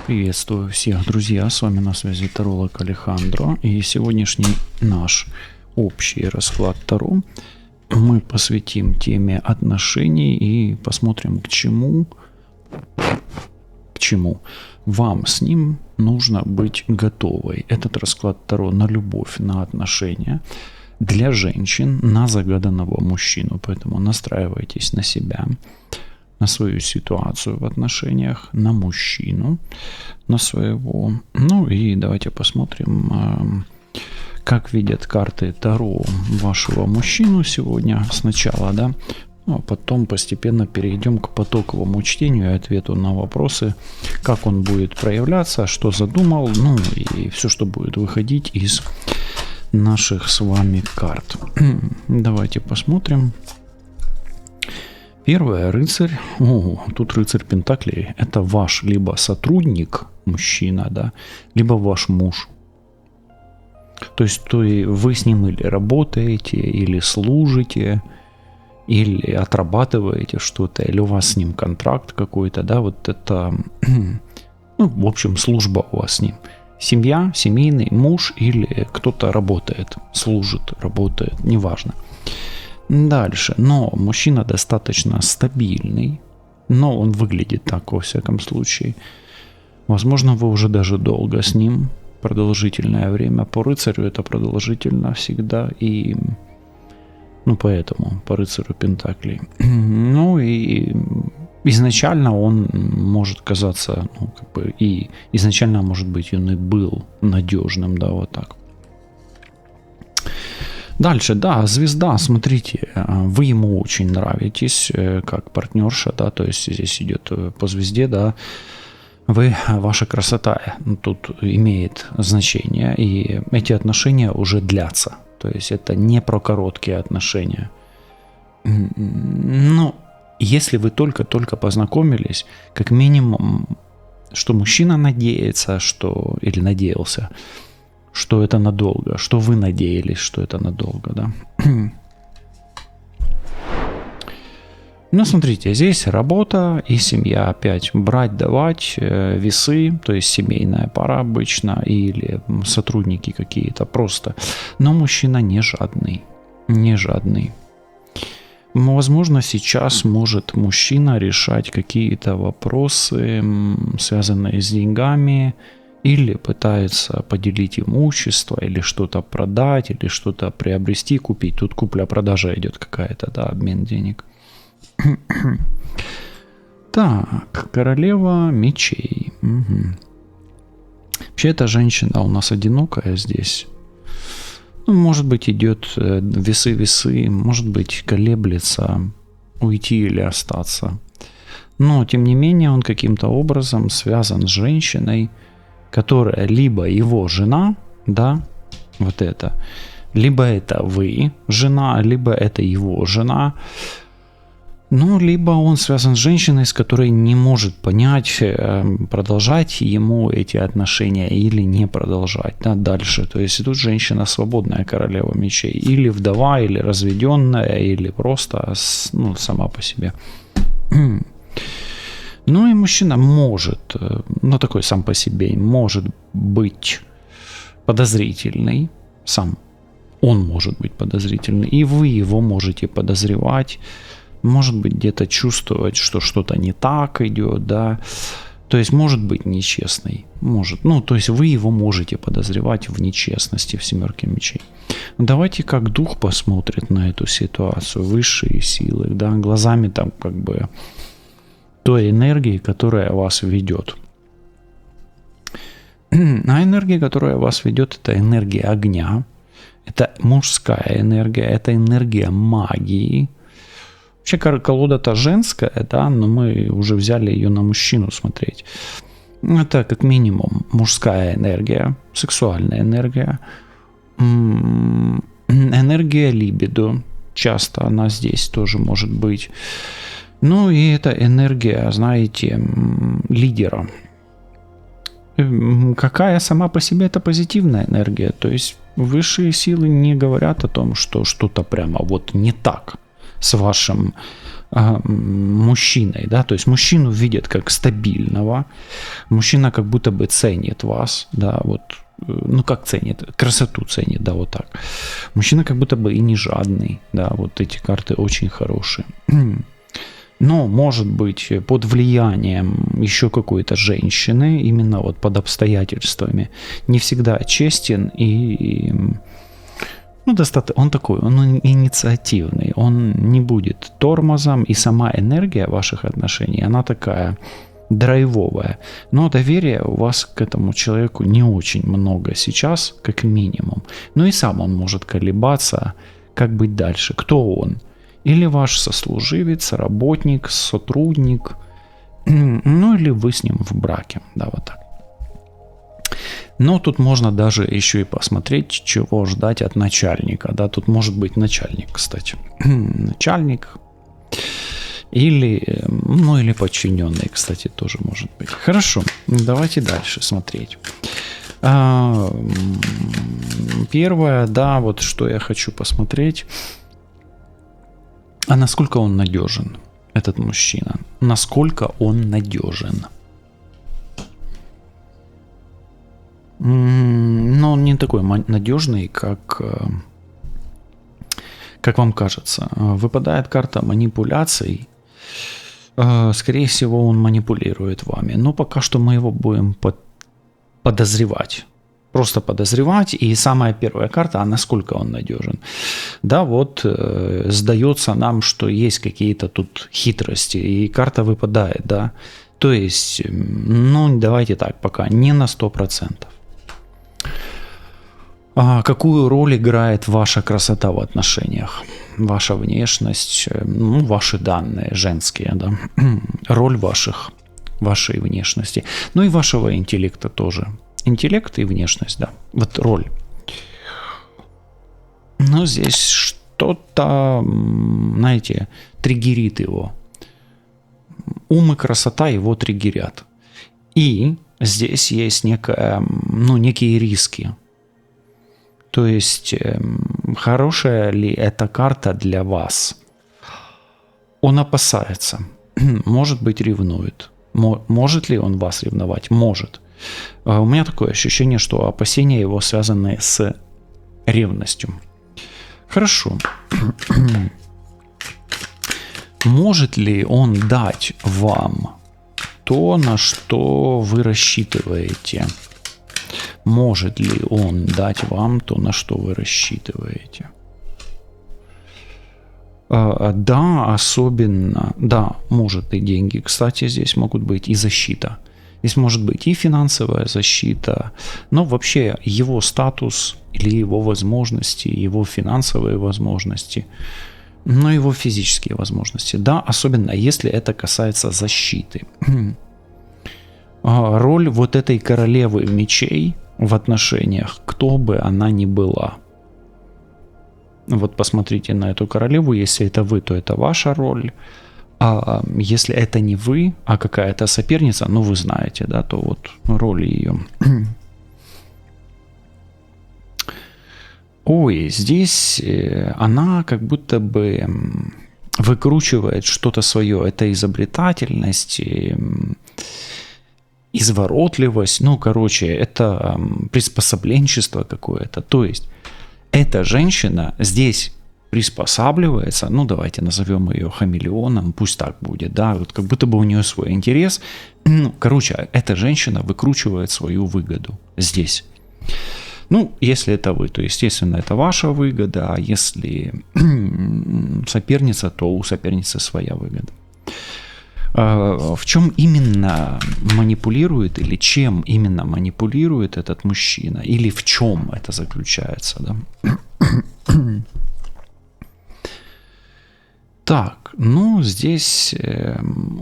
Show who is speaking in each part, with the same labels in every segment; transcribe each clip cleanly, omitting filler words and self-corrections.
Speaker 1: Приветствую всех, друзья, с вами на связи таролог Алехандро, и сегодняшний наш общий расклад Таро мы посвятим теме отношений и посмотрим, к чему вам с ним нужно быть готовой. Этот расклад Таро на любовь, на отношения для женщин, на загаданного мужчину, поэтому настраивайтесь на себя, на свою ситуацию в отношениях, на мужчину, на своего. Ну и давайте посмотрим, как видят карты Таро вашего мужчину сегодня сначала, да, ну, а потом постепенно перейдем к потоковому чтению и ответу на вопросы, как он будет проявляться, что задумал, ну и все, что будет выходить из наших с вами карт. Давайте посмотрим. Первое, рыцарь. Тут рыцарь Пентаклей. Это ваш либо сотрудник, мужчина, да, либо ваш муж. То есть вы с ним или работаете, или служите, или отрабатываете что-то, или у вас с ним контракт какой-то, да, вот это, ну, в общем, служба у вас с ним. Семья, семейный, муж или кто-то работает, служит, работает, неважно. Дальше, но мужчина достаточно стабильный, но он выглядит так во всяком случае. Возможно, вы уже даже долго с ним, продолжительное время. По рыцарю это продолжительно всегда, и, ну, поэтому по рыцарю Пентаклей. Ну и изначально он может казаться, ну, как бы, и изначально, может быть, он и был надежным, да, вот так. Дальше, да, звезда, смотрите, вы ему очень нравитесь, как партнерша, да, то есть здесь идет по звезде, да, ваша красота тут имеет значение, и эти отношения уже длятся, то есть это не про короткие отношения. Ну, если вы только-только познакомились, как минимум, что мужчина надеется, что, или надеялся, что это надолго, что вы надеялись, что это надолго, да. Ну, смотрите, здесь работа и семья опять. Брать, давать, весы, то есть семейная пара обычно, или сотрудники какие-то просто. Но мужчина не жадный, не жадный. Возможно, сейчас может мужчина решать какие-то вопросы, связанные с деньгами, или пытается поделить имущество, или что-то продать, или что-то приобрести, купить. Тут купля-продажа идет какая-то, да, обмен денег. Так, королева мечей. Угу. Вообще эта женщина у нас одинокая здесь. Ну, может быть, идет весы, может быть, колеблется, уйти или остаться. Но, тем не менее, он каким-то образом связан с женщиной, которая либо его жена, да, вот это, либо это вы, жена, либо это его жена, ну, либо он связан с женщиной, с которой не может понять, продолжать ему эти отношения или не продолжать, да, дальше. То есть тут женщина свободная, королева мечей, или вдова, или разведенная, или просто, ну, сама по себе. Ну и мужчина может, ну такой сам по себе, может быть подозрительный, сам он может быть подозрительный, и вы его можете подозревать, может быть где-то чувствовать, что что-то не так идет, да, то есть может быть нечестный, может, ну то есть вы его можете подозревать в нечестности, в семерке мечей. Давайте как дух посмотрит на эту ситуацию, высшие силы, да, глазами там как бы той энергии, которая вас ведет. А энергия, которая вас ведет, это энергия огня, это мужская энергия, это энергия магии. Вообще колода-то женская, да, но мы уже взяли ее на мужчину смотреть. Это как минимум мужская энергия, сексуальная энергия, энергия либидо, часто она здесь тоже может быть. Ну и это энергия, знаете, лидера. Какая сама по себе это позитивная энергия. То есть высшие силы не говорят о том, что что-то прямо вот не так с вашим мужчиной, да, то есть мужчину видят как стабильного, мужчина как будто бы ценит вас, да, вот, ну как ценит, красоту ценит, да, вот так. Мужчина как будто бы и не жадный, да, вот эти карты очень хорошие. Но, может быть, под влиянием еще какой-то женщины, именно вот под обстоятельствами, не всегда честен и ну, достаточно, он такой, он инициативный, он не будет тормозом, и сама энергия ваших отношений, она такая драйвовая. Но доверия у вас к этому человеку не очень много сейчас, как минимум. Ну и сам он может колебаться, как быть дальше, кто он. Или ваш сослуживец, работник, сотрудник, ну или вы с ним в браке, да, вот так. Но тут можно даже еще и посмотреть, чего ждать от начальника, да, тут может быть начальник, кстати, начальник или, ну или подчиненный, кстати, тоже может быть. Хорошо, давайте дальше смотреть. Первое, да, вот что я хочу посмотреть. А насколько он надежен, этот мужчина? Насколько он надежен? Но он не такой надежный, как вам кажется. Выпадает карта манипуляций. Скорее всего, он манипулирует вами. Но пока что мы его будем подозревать. Просто подозревать. И самая первая карта, а насколько он надежен. Да, вот сдается нам, что есть какие-то тут хитрости. И карта выпадает, да. То есть, ну, давайте так, пока не на 100%. Какую роль играет ваша красота в отношениях? Ваша внешность, ну, ваши данные женские, да? Роль вашей внешности. Ну и вашего интеллекта тоже. Интеллект и внешность, да. Вот роль. Но здесь что-то, знаете, триггерит его. Ум и красота его триггерят. И здесь есть некие риски. То есть, хорошая ли эта карта для вас? Он опасается. Может быть, ревнует. Может ли он вас ревновать? Может. У меня такое ощущение, что опасения его связаны с ревностью. Хорошо. Может ли он дать вам то, на что вы рассчитываете? Может ли он дать вам то, на что вы рассчитываете? Да, особенно, да, может и деньги, кстати, здесь могут быть, и защита. Здесь может быть и финансовая защита, но вообще его статус или его возможности, его финансовые возможности, но его физические возможности. Да, особенно если это касается защиты. Роль вот этой королевы мечей в отношениях, кто бы она ни была. Вот посмотрите на эту королеву, если это вы, то это ваша роль. А если это не вы, а какая-то соперница, ну вы знаете, да, то вот роль ее. Ой, здесь она как будто бы выкручивает что-то свое. Это изобретательность, изворотливость, ну, короче, это приспособленчество какое-то. То есть эта женщина здесь приспосабливается, ну, давайте назовем ее хамелеоном, пусть так будет, да, вот как будто бы у нее свой интерес. Ну, короче, эта женщина выкручивает свою выгоду здесь. Ну, если это вы, то, естественно, это ваша выгода, а если соперница, то у соперницы своя выгода. В чем именно манипулирует или чем именно манипулирует этот мужчина? Или в чем это заключается? Да? Так, ну здесь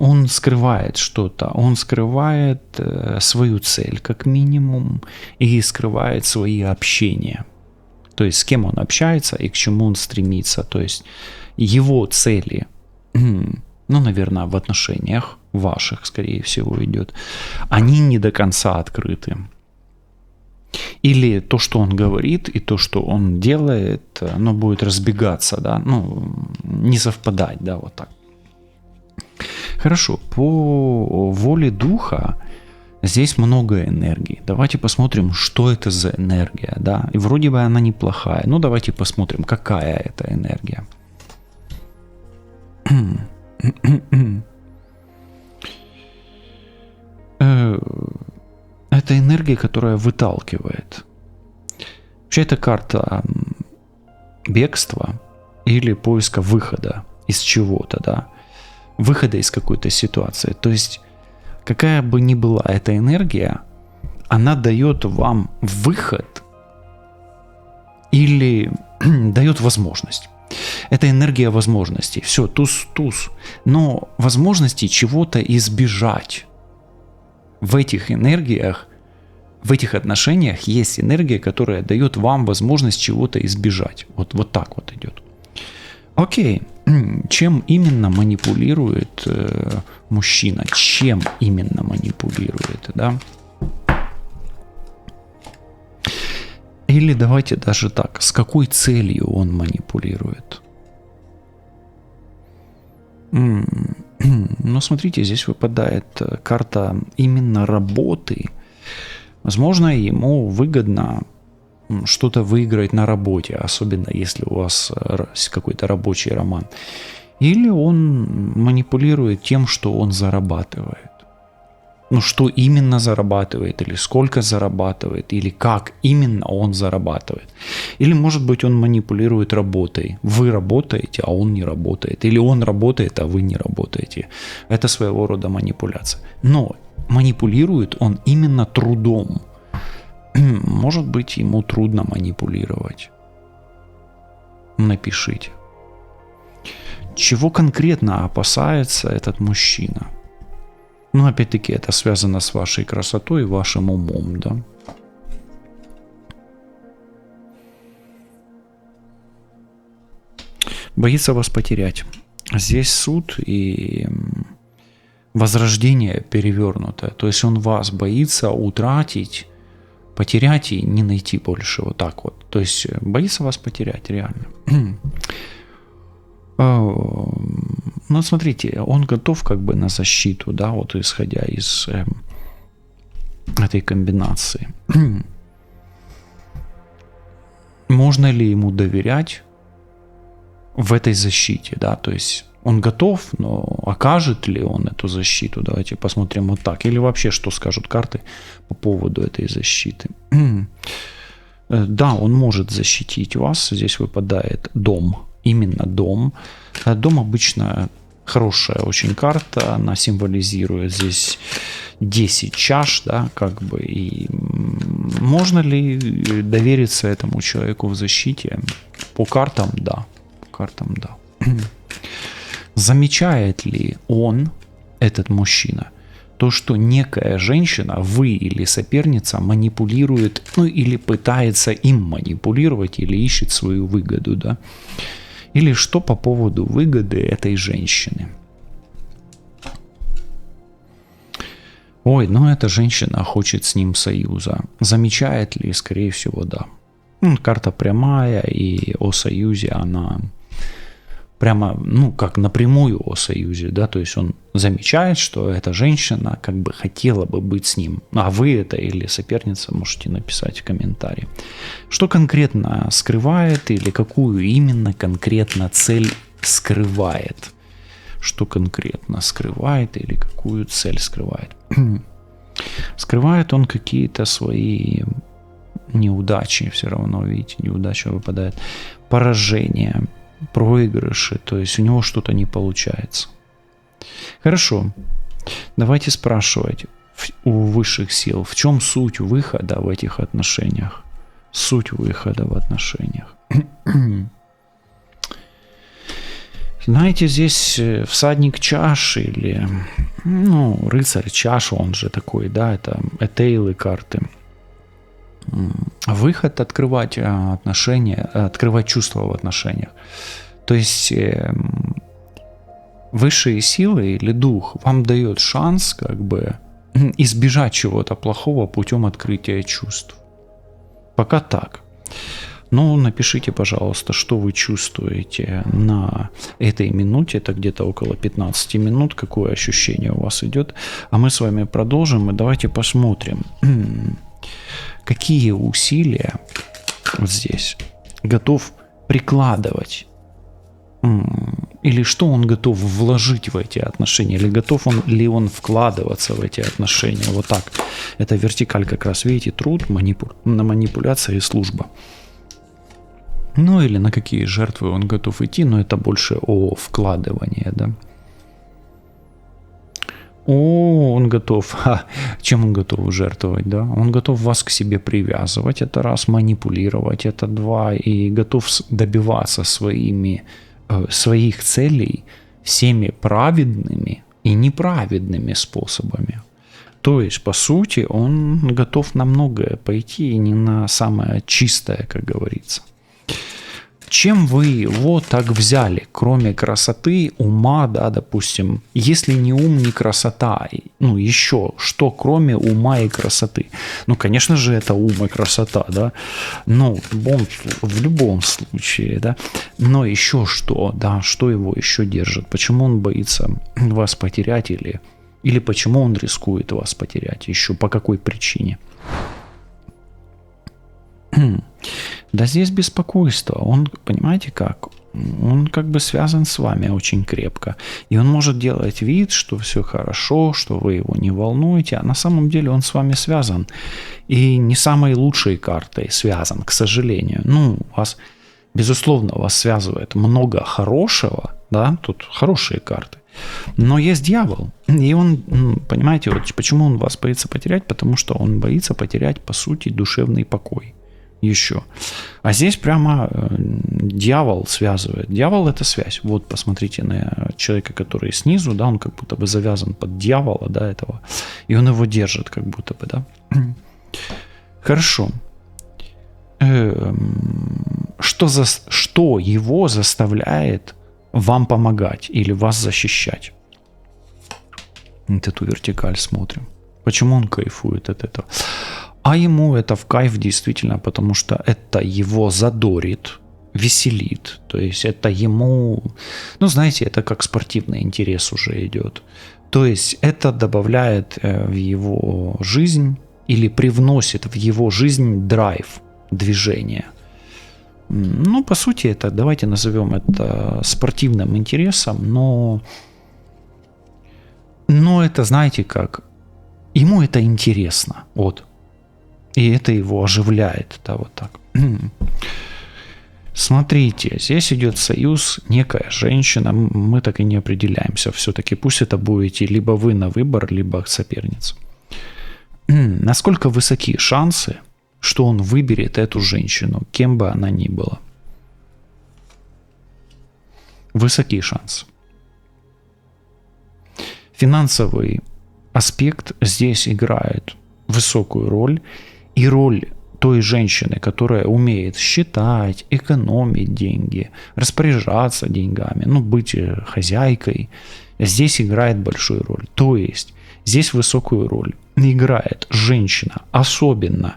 Speaker 1: он скрывает что-то. Он скрывает свою цель как минимум и скрывает свои общения. То есть с кем он общается и к чему он стремится. То есть его цели... ну, наверное, в отношениях ваших, скорее всего, идет, они не до конца открыты. Или то, что он говорит, и то, что он делает, оно будет разбегаться, да, ну, не совпадать, да, вот так. Хорошо, по воле духа здесь много энергии. Давайте посмотрим, что это за энергия, да. И вроде бы она неплохая. Ну, давайте посмотрим, какая это энергия. Это энергия, которая выталкивает. Вообще, это карта бегства или поиска выхода из чего-то, да. Выхода из какой-то ситуации. То есть, какая бы ни была эта энергия, она дает вам выход или дает возможность. Это энергия возможностей. Все, туз. Но возможности чего-то избежать. В этих энергиях, в этих отношениях есть энергия, которая дает вам возможность чего-то избежать. Вот так вот идет. Окей. Чем именно манипулирует мужчина? Чем именно манипулирует, да? Или давайте даже так, с какой целью он манипулирует? Ну, смотрите, здесь выпадает карта именно работы. Возможно, ему выгодно что-то выиграть на работе, особенно если у вас какой-то рабочий роман. Или он манипулирует тем, что он зарабатывает. Ну, что именно зарабатывает, или сколько зарабатывает, или как именно он зарабатывает. Или, может быть, он манипулирует работой. Вы работаете, а он не работает. Или он работает, а вы не работаете. Это своего рода манипуляция. Но манипулирует он именно трудом. Может быть, ему трудно манипулировать. Напишите. Чего конкретно опасается этот мужчина? Ну, опять-таки, это связано с вашей красотой и вашим умом, да? Боится вас потерять. Здесь суд и возрождение перевернутое. То есть он вас боится утратить, потерять и не найти больше. Вот так вот. То есть боится вас потерять, реально. Ну, смотрите, он готов как бы на защиту, да, вот исходя из этой комбинации. Можно ли ему доверять в этой защите, да, то есть он готов, но окажет ли он эту защиту? Давайте посмотрим вот так. Или вообще, что скажут карты по поводу этой защиты. Да, он может защитить вас. Здесь выпадает дом. Именно дом. Дом обычно хорошая очень карта. Она символизирует здесь 10 чаш, да, как бы. И можно ли довериться этому человеку в защите? По картам, да. По картам, да. Замечает ли он, этот мужчина, то, что некая женщина, вы или соперница, манипулирует, ну или пытается им манипулировать, или ищет свою выгоду, да? Или что по поводу выгоды этой женщины? Ой, ну эта женщина хочет с ним союза. Замечает ли? Скорее всего, да. Карта прямая, и о союзе она прямо, ну, как напрямую о союзе, да, то есть он замечает, что эта женщина как бы хотела бы быть с ним, а вы это или соперница можете написать в комментарии. Что конкретно скрывает или какую именно конкретно цель скрывает? Что конкретно скрывает или какую цель скрывает? Скрывает он какие-то свои неудачи, все равно, видите, неудача выпадает, поражения, проигрыши, то есть у него что-то не получается. Хорошо, давайте спрашивать у высших сил, в чем суть выхода в этих отношениях? Суть выхода в отношениях. Знаете, здесь всадник чаш или, ну, рыцарь чаш, он же такой, да, это этейлы карты. Выход открывать отношения, открывать чувства в отношениях. То есть высшие силы или дух вам дает шанс как бы избежать чего-то плохого путем открытия чувств. Пока так. Ну, напишите, пожалуйста, что вы чувствуете на этой минуте, это где-то около 15 минут, какое ощущение у вас идет. А мы с вами продолжим, и давайте посмотрим, какие усилия вот здесь готов прикладывать, или что он готов вложить в эти отношения, или готов ли он вкладываться в эти отношения. Вот так. Это вертикаль как раз, видите, труд, на манипуляция и служба. Ну или на какие жертвы он готов идти, но это больше о вкладывании, да. Он готов, чем он готов жертвовать, да? Он готов вас к себе привязывать, это раз, манипулировать, это два, и готов добиваться своих целей всеми праведными и неправедными способами. То есть, по сути, он готов на многое пойти, и не на самое чистое, как говорится. Чем вы его так взяли, кроме красоты, ума, да, допустим, если не ум, не красота, ну, еще что, кроме ума и красоты? Ну, конечно же, это ум и красота, да, ну, в любом случае, да, но еще что, да, что его еще держит, почему он боится вас потерять или почему он рискует вас потерять, еще по какой причине? Да здесь беспокойство, он, понимаете как, он как бы связан с вами очень крепко, и он может делать вид, что все хорошо, что вы его не волнуете, а на самом деле он с вами связан, и не самой лучшей картой связан, к сожалению. Ну, безусловно, вас связывает много хорошего, да, тут хорошие карты, но есть дьявол, и он, понимаете, вот почему он вас боится потерять, потому что он боится потерять, по сути, душевный покой. Еще. А здесь прямо дьявол связывает. Дьявол — это связь. Вот посмотрите на человека, который снизу, да, он как будто бы завязан под дьявола, да, этого, и он его держит как будто бы, да. Хорошо. Что его заставляет вам помогать или вас защищать? Вот эту вертикаль смотрим. Почему он кайфует от этого? А ему это в кайф действительно, потому что это его задорит, веселит. То есть это ему, ну знаете, это как спортивный интерес уже идет. То есть это добавляет в его жизнь или привносит в его жизнь драйв, движение. Ну, по сути, это, давайте назовем это спортивным интересом, но это, знаете как, ему это интересно, вот. И это его оживляет, да, вот так. Смотрите, здесь идет союз, некая женщина, мы так и не определяемся все-таки. Пусть это будете либо вы на выбор, либо соперница. Насколько высоки шансы, что он выберет эту женщину, кем бы она ни была? Высокий шанс. Финансовый аспект здесь играет высокую роль. И роль той женщины, которая умеет считать, экономить деньги, распоряжаться деньгами, ну, быть хозяйкой, здесь играет большую роль. То есть здесь высокую роль играет женщина, особенно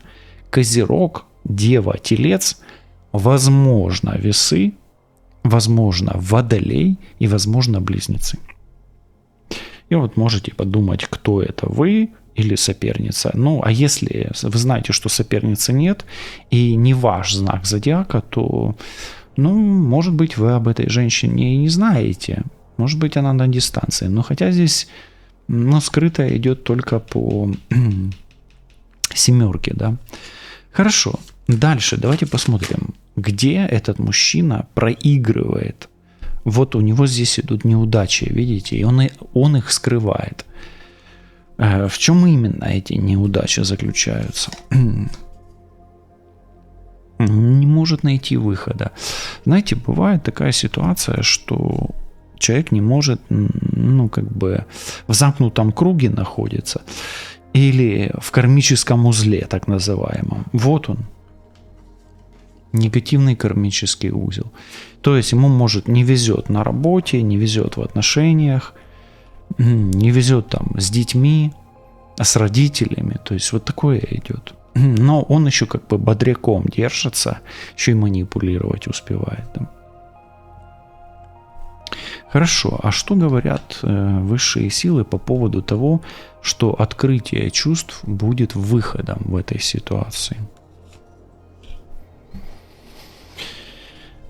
Speaker 1: Козерог, Дева, Телец, возможно, Весы, возможно, Водолей и, возможно, Близнецы. И вот можете подумать, кто это, вы или соперница. Ну, а если вы знаете, что соперницы нет, и не ваш знак зодиака, то, ну, может быть, вы об этой женщине и не знаете. Может быть, она на дистанции. Но хотя здесь, ну, скрытая идет только по семерке, да. Хорошо. Дальше давайте посмотрим, где этот мужчина проигрывает. Вот у него здесь идут неудачи, видите, и он их скрывает. В чем именно эти неудачи заключаются? Не может найти выхода. Знаете, бывает такая ситуация, что человек не может, ну, как бы в замкнутом круге находится или в кармическом узле, так называемом. Вот он. Негативный кармический узел. То есть ему, может, не везет на работе, не везет в отношениях, не везет там с детьми, с родителями. То есть вот такое идет. но он еще как бы бодряком держится, еще и манипулировать успевает. Да? Хорошо, а что говорят высшие силы по поводу того, что открытие чувств будет выходом в этой ситуации?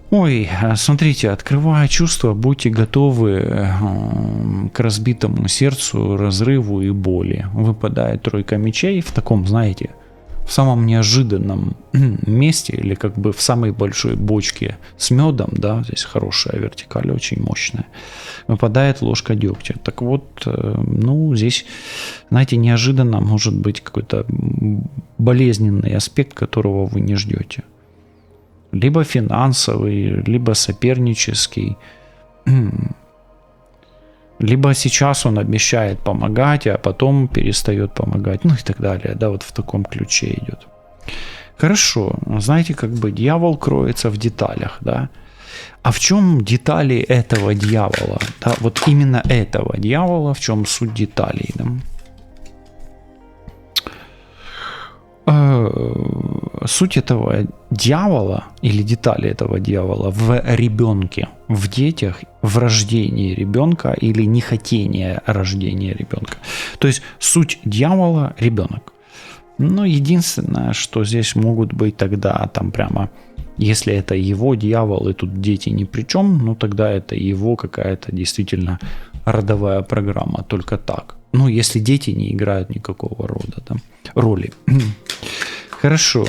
Speaker 1: Ой, смотрите, открывая чувства, будьте готовы к разбитому сердцу, разрыву и боли. Выпадает тройка мечей в таком, знаете, в самом неожиданном месте или как бы в самой большой бочке с медом, да, здесь хорошая вертикаль, очень мощная, выпадает ложка дегтя. Так вот, ну, здесь, знаете, неожиданно может быть какой-то болезненный аспект, которого вы не ждете. Либо финансовый, либо сопернический, либо сейчас он обещает помогать, а потом перестает помогать, ну и так далее, да, вот в таком ключе идет. Хорошо, знаете, как бы дьявол кроется в деталях, да, а в чем детали этого дьявола, да, вот именно этого дьявола, в чем суть деталей, да? Суть этого дьявола или детали этого дьявола в ребенке, в детях, в рождении ребенка или нехотении рождения ребенка. То есть суть дьявола – ребенок. Но единственное, что здесь могут быть тогда там прямо, если это его дьявол и тут дети ни при чем, ну тогда это его какая-то действительно родовая программа, только так. Ну, если дети не играют никакого рода там, роли. Хорошо.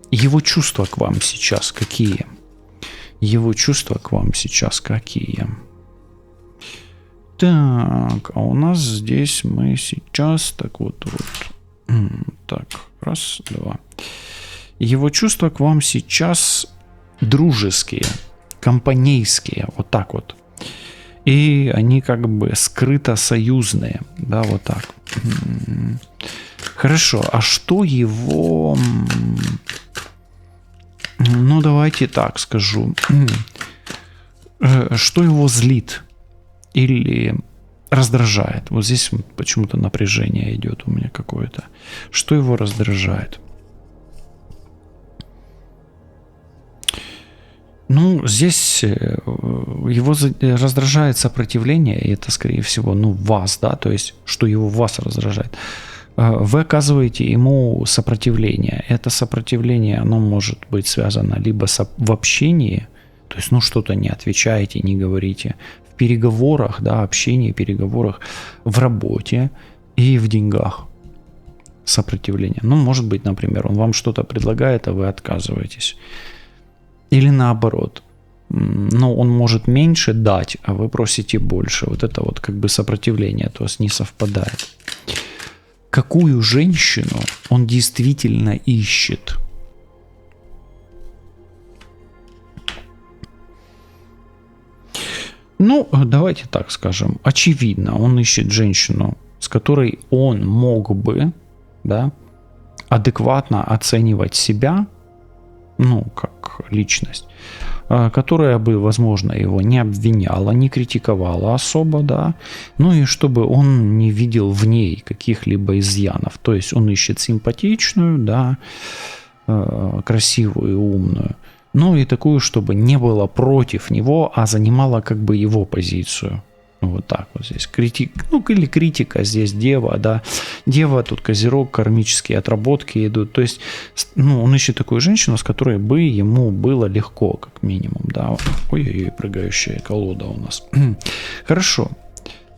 Speaker 1: Его чувства к вам сейчас какие? Его чувства к вам сейчас какие? Так, а у нас здесь мы сейчас, так вот. Так, раз, два. Его чувства к вам сейчас дружеские, компанейские, вот так вот. И они как бы скрыто союзные, да, вот так. Хорошо, а что его... Ну, давайте так скажу. Что его злит или раздражает? Вот здесь почему-то напряжение идет у меня какое-то. Что его раздражает? Ну, здесь его раздражает сопротивление, и это, скорее всего, ну, вас, да, то есть, что его вас раздражает. Вы оказываете ему сопротивление. Это сопротивление, оно может быть связано либо в общении, то есть, ну, что-то не отвечаете, не говорите, в переговорах, да, общении, переговорах, в работе и в деньгах. Сопротивление. Ну, может быть, например, он вам что-то предлагает, а вы отказываетесь. Или наоборот. Ну, он может меньше дать, а вы просите больше. Вот это вот как бы сопротивление, то есть не совпадает. Какую женщину он действительно ищет? Ну, давайте так скажем. Очевидно, он ищет женщину, с которой он мог бы, да, адекватно оценивать себя, ну, как личность, которая бы, возможно, его не обвиняла, не критиковала особо, да, ну и чтобы он не видел в ней каких-либо изъянов. То есть он ищет симпатичную, да, красивую и умную, ну и такую, чтобы не было против него, а занимала как бы его позицию. Вот так вот здесь. Ну, или критика здесь дева, да. Дева, тут козерог, кармические отработки идут. То есть, ну, он ищет такую женщину, с которой бы ему было легко, как минимум, да. Ой-ой-ой, прыгающая колода у нас. Хорошо.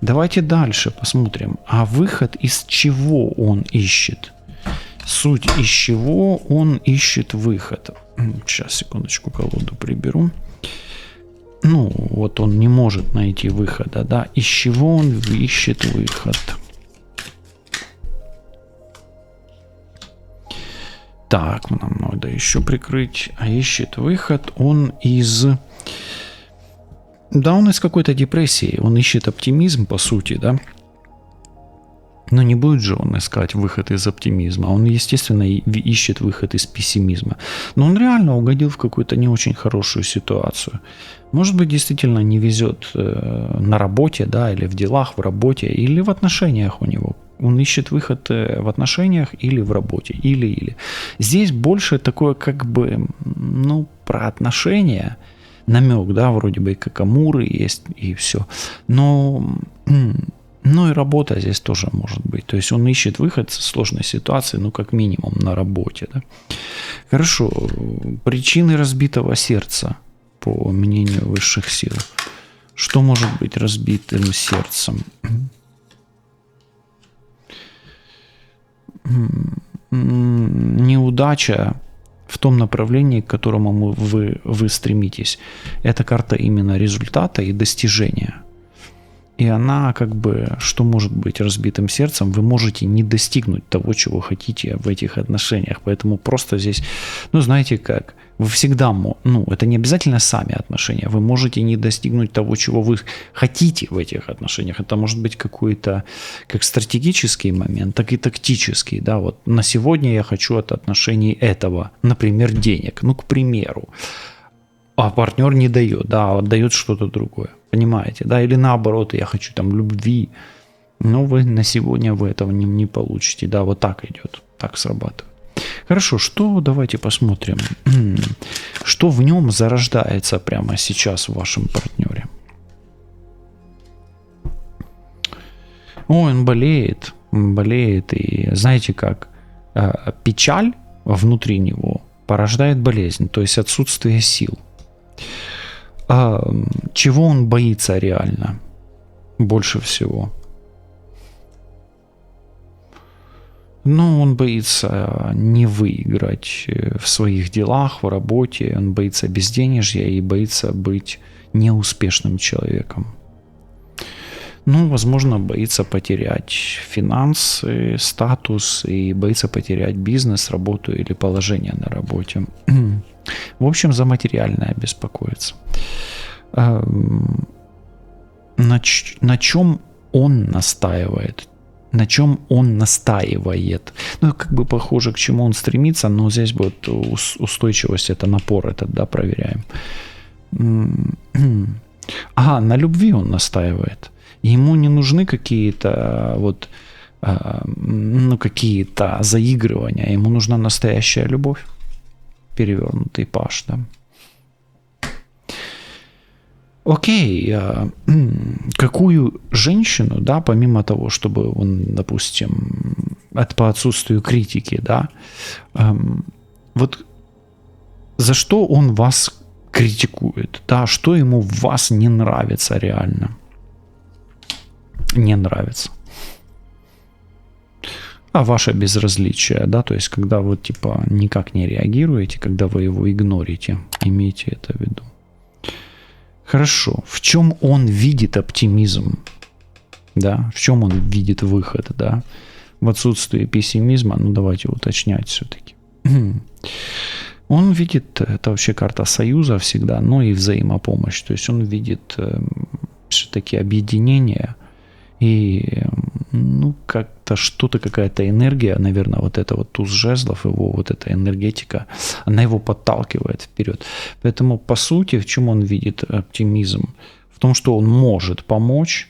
Speaker 1: Давайте дальше посмотрим. А выход из чего он ищет? Суть из чего он ищет выход? Сейчас, секундочку, колоду приберу. Ну, вот он не может найти выхода, да. Из чего он ищет выход? Так, нам надо еще прикрыть. А ищет выход он из... Да, он из какой-то депрессии. Он ищет оптимизм, по сути, да. Но не будет же он искать выход из оптимизма. Он, естественно, ищет выход из пессимизма. Но он реально угодил в какую-то не очень хорошую ситуацию. Может быть, действительно не везет на работе, да, или в делах, в работе, или в отношениях у него Он ищет выход в отношениях или в работе, или. Здесь больше такое как бы, про отношения, намек, да, вроде бы и какамуры есть, и все. Но и работа здесь тоже может быть. То есть он ищет выход из сложной ситуации, как минимум на работе. Да? Хорошо. Причины разбитого сердца, по мнению высших сил. Что может быть разбитым сердцем? Неудача в том направлении, к которому вы стремитесь. Это карта именно результата и достижения. И она что может быть разбитым сердцем? Вы можете не достигнуть того, чего хотите в этих отношениях. Поэтому просто здесь, знаете как, вы всегда, это не обязательно сами отношения. Вы можете не достигнуть того, чего вы хотите в этих отношениях. Это может быть какой-то как стратегический момент, так и тактический. Да? Вот на сегодня я хочу от отношений этого, например, денег. К примеру. А партнер не дает, да, отдает что-то другое. Понимаете, да, или наоборот, я хочу любви, но вы на сегодня вы этого не получите, да, вот так идет, так срабатывает. Хорошо, давайте посмотрим, что в нем зарождается прямо сейчас в вашем партнере. Он болеет, и знаете как, печаль внутри него порождает болезнь, то есть отсутствие сил. Чего он боится реально больше всего? Он боится не выиграть в своих делах, в работе, он боится безденежья и боится быть неуспешным человеком. Возможно, боится потерять финансы, статус и боится потерять бизнес, работу или положение на работе. В общем, за материальное беспокоится. На чем он настаивает? На чем он настаивает? Похоже, к чему он стремится, но здесь будет устойчивость, это напор этот, да, проверяем. На любви он настаивает. Ему не нужны какие-то какие-то заигрывания, ему нужна настоящая любовь. Перевернутый паш, да. Окей, какую женщину, да, помимо того, чтобы он, допустим, по отсутствию критики, да, за что он вас критикует, да, что ему в вас не нравится реально? Не нравится. Ваше безразличие, да, то есть когда вы никак не реагируете, когда вы его игнорите, имейте это в виду. Хорошо. В чем он видит оптимизм? Да, в чем он видит выход, да? В отсутствии пессимизма, давайте уточнять все-таки. Он видит, это вообще карта союза всегда, и взаимопомощь, то есть он видит все-таки объединение и как-то что-то, какая-то энергия, наверное, это туз жезлов, его эта энергетика, она его подталкивает вперед. Поэтому, по сути, в чем он видит оптимизм? В том, что он может помочь,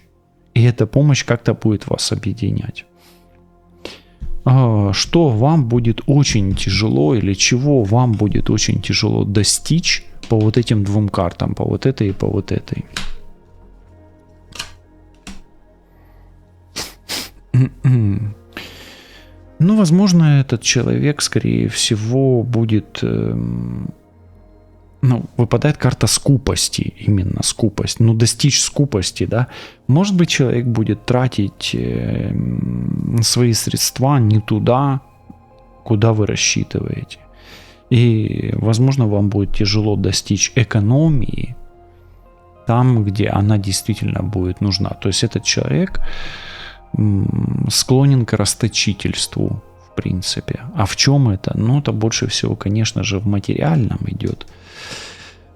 Speaker 1: и эта помощь как-то будет вас объединять. Что вам будет очень тяжело, или чего вам будет очень тяжело достичь по этим двум картам, по этой и по этой? Возможно, этот человек, скорее всего, будет... выпадает карта скупости, именно скупость. Достичь скупости, да. Может быть, человек будет тратить свои средства не туда, куда вы рассчитываете. И, возможно, вам будет тяжело достичь экономии там, где она действительно будет нужна. То есть этот человек склонен к расточительству, в принципе. А в чем это? Это больше всего, конечно же, в материальном идет.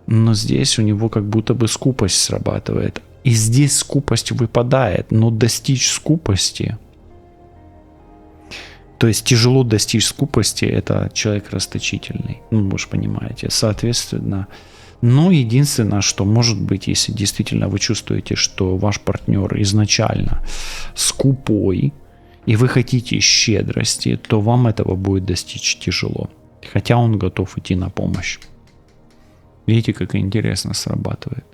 Speaker 1: Но здесь у него как будто бы скупость срабатывает. И здесь скупость выпадает. Но достичь скупости... То есть тяжело достичь скупости, это человек расточительный. Вы же понимаете. Соответственно... единственное, что может быть, если действительно вы чувствуете, что ваш партнер изначально скупой, и вы хотите щедрости, то вам этого будет достичь тяжело. Хотя он готов идти на помощь. Видите, как интересно срабатывает.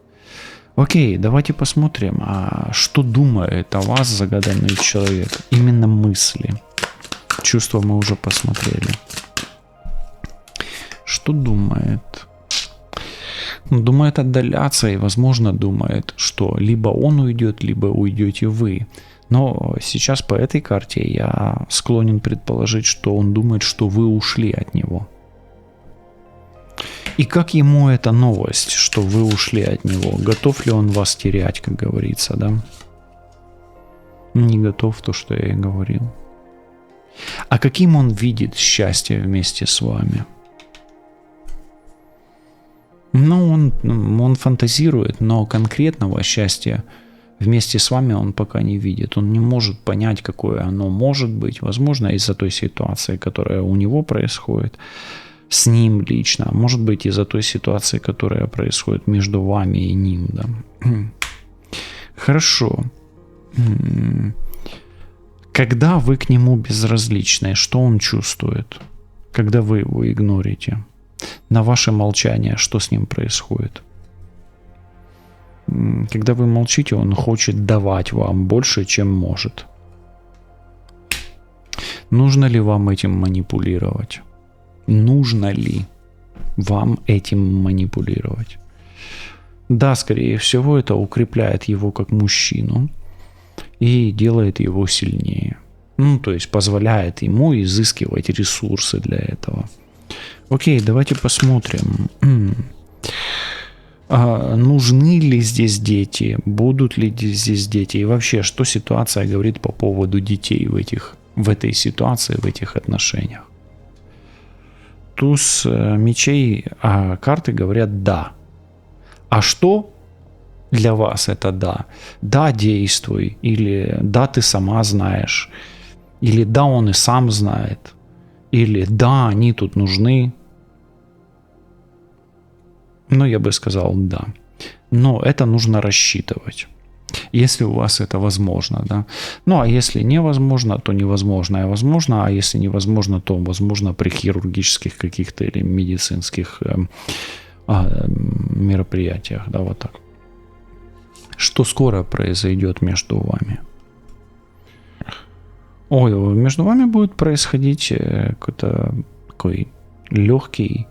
Speaker 1: Окей, давайте посмотрим, что думает о вас загаданный человек. Именно мысли. Чувства мы уже посмотрели. Что думает? Думает отдаляться и, возможно, думает, что либо он уйдет, либо уйдете вы. Но сейчас по этой карте я склонен предположить, что он думает, что вы ушли от него. И как ему эта новость, что вы ушли от него? Готов ли он вас терять, как говорится, да? Не готов, то, что я и говорил. А каким он видит счастье вместе с вами? Ну, он фантазирует, но конкретного счастья вместе с вами он пока не видит. Он не может понять, какое оно может быть. Возможно, из-за той ситуации, которая у него происходит, с ним лично. Может быть, из-за той ситуации, которая происходит между вами и ним. Да? Хорошо. Когда вы к нему безразличны, что он чувствует? Когда вы его игнорите? На ваше молчание, что с ним происходит? Когда вы молчите, он хочет давать вам больше, чем может. Нужно ли вам этим манипулировать? Нужно ли вам этим манипулировать? Да, скорее всего, это укрепляет его как мужчину и делает его сильнее. Ну, то есть позволяет ему изыскивать ресурсы для этого. Окей, давайте посмотрим. Нужны ли здесь дети? Будут ли здесь дети? И вообще, что ситуация говорит по поводу детей в этой ситуации, в этих отношениях? Туз мечей, карты говорят «да». А что для вас это «да»? «Да, действуй», или «да, ты сама знаешь», или «да, он и сам знает», или «да, они тут нужны». Ну, я бы сказал «да». Но это нужно рассчитывать, если у вас это возможно, да. Ну, а если невозможно, то невозможно, возможно, а если невозможно, то возможно при хирургических каких-то или медицинских мероприятиях, да, вот так. Что скоро произойдет между вами? Ой, между вами будет происходить какой-то такой легкий,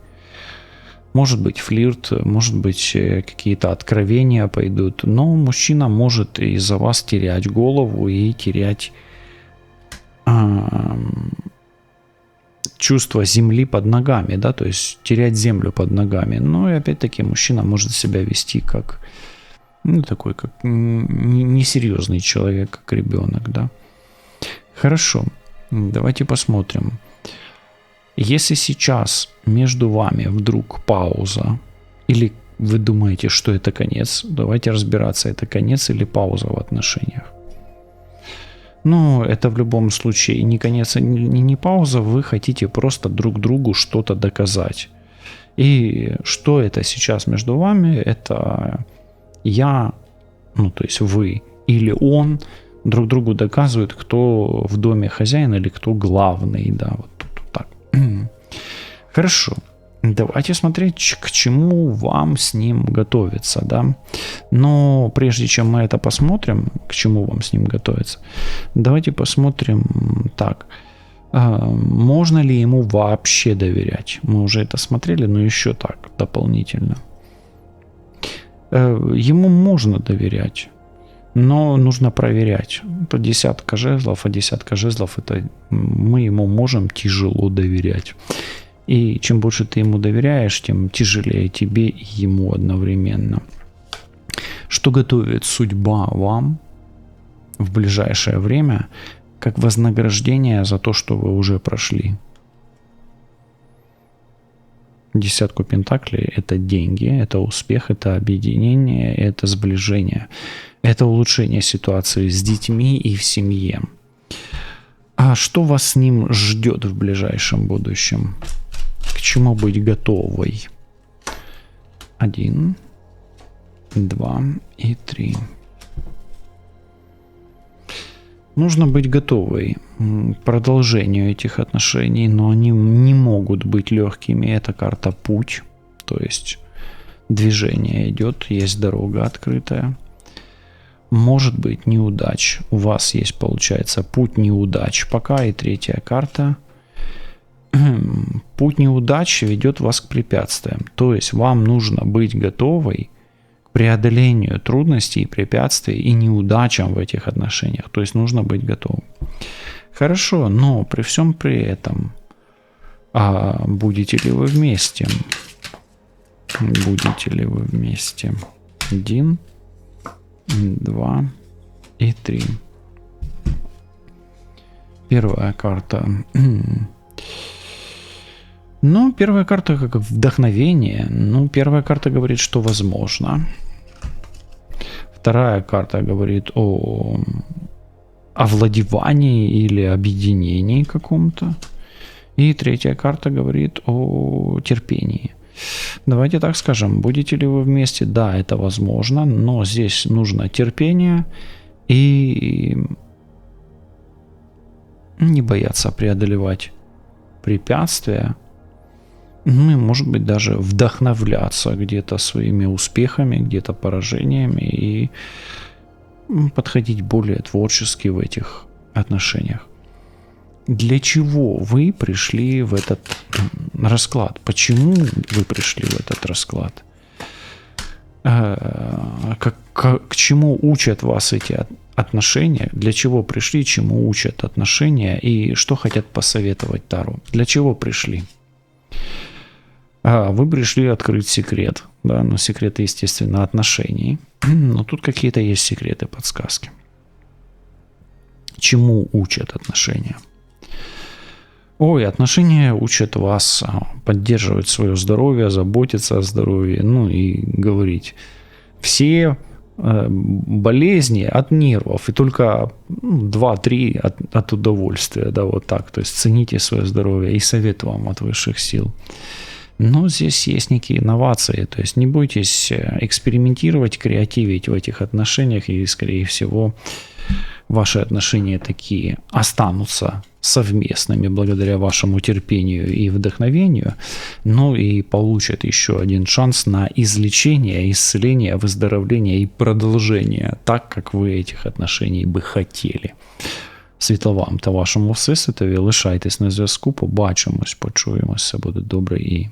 Speaker 1: может быть, флирт, может быть, какие-то откровения пойдут, но мужчина может из-за вас терять голову и терять чувство земли под ногами, да, то есть терять землю под ногами. Но и опять-таки мужчина может себя вести как, ну, такой, как несерьезный человек, как ребенок, да. Хорошо, давайте посмотрим. Если сейчас между вами вдруг пауза, или вы думаете, что это конец, давайте разбираться, это конец или пауза в отношениях. Ну, это в любом случае не конец, не пауза, вы хотите просто друг другу что-то доказать. И что это сейчас между вами? Это я, ну, то есть вы или он друг другу доказывают, кто в доме хозяин или кто главный, да, вот тут так. Хорошо. Давайте смотреть, к чему вам с ним готовиться, да. Но прежде чем мы это посмотрим, к чему вам с ним готовиться, давайте посмотрим так. Можно ли ему вообще доверять? Мы уже это смотрели, но еще так, дополнительно. Ему можно доверять, но нужно проверять. Это десятка жезлов, а десятка жезлов, это мы ему можем тяжело доверять. И чем больше ты ему доверяешь, тем тяжелее тебе и ему одновременно. Что готовит судьба вам в ближайшее время, как вознаграждение за то, что вы уже прошли? Десятку пентаклей – это деньги, это успех, это объединение, это сближение. Это улучшение ситуации с детьми и в семье. А что вас с ним ждет в ближайшем будущем? К чему быть готовой? 1, 2 и 3. Нужно быть готовой к продолжению этих отношений, но они не могут быть легкими. Это карта «Путь», то есть движение идет, есть дорога открытая. Может быть неудач. У вас есть, получается, путь неудач пока. И третья карта. Путь неудач ведет вас к препятствиям. То есть вам нужно быть готовой к преодолению трудностей, препятствий и неудачам в этих отношениях. То есть нужно быть готовым. Хорошо, но при всем при этом, будете ли вы вместе? Будете ли вы вместе? 1, 2 и 3. Первая карта. Ну, первая карта как вдохновение. Ну, первая карта говорит, что возможно. Вторая карта говорит о овладевании или объединении каком-то. И третья карта говорит о терпении. Давайте так скажем, будете ли вы вместе? Да, это возможно, но здесь нужно терпение и не бояться преодолевать препятствия. Ну и, может быть, даже вдохновляться где-то своими успехами, где-то поражениями и подходить более творчески в этих отношениях. Для чего вы пришли в этот расклад? Почему вы пришли в этот расклад? К чему учат вас эти отношения? Для чего пришли? Чему учат отношения? И что хотят посоветовать Таро? Для чего пришли? Вы пришли открыть секрет. Да, но секреты, естественно, отношений. Но тут какие-то есть секреты, подсказки. Чему учат отношения? Ой, отношения учат вас поддерживать свое здоровье, заботиться о здоровье, ну и говорить. Все болезни от нервов, и только 2-3 от удовольствия, да, вот так. То есть цените свое здоровье и совет вам от высших сил. Но здесь есть некие инновации, то есть не бойтесь экспериментировать, креативить в этих отношениях, и, скорее всего, ваши отношения такие останутся совместными благодаря вашему терпению и вдохновению, но и получат еще один шанс на излечение, исцеление, выздоровление и продолжение, так, как ви этих отношений би хотіли. Світла вам та вашому всесвітові, лишайтесь на зв'язку, побачимось, почуємося, буде добре і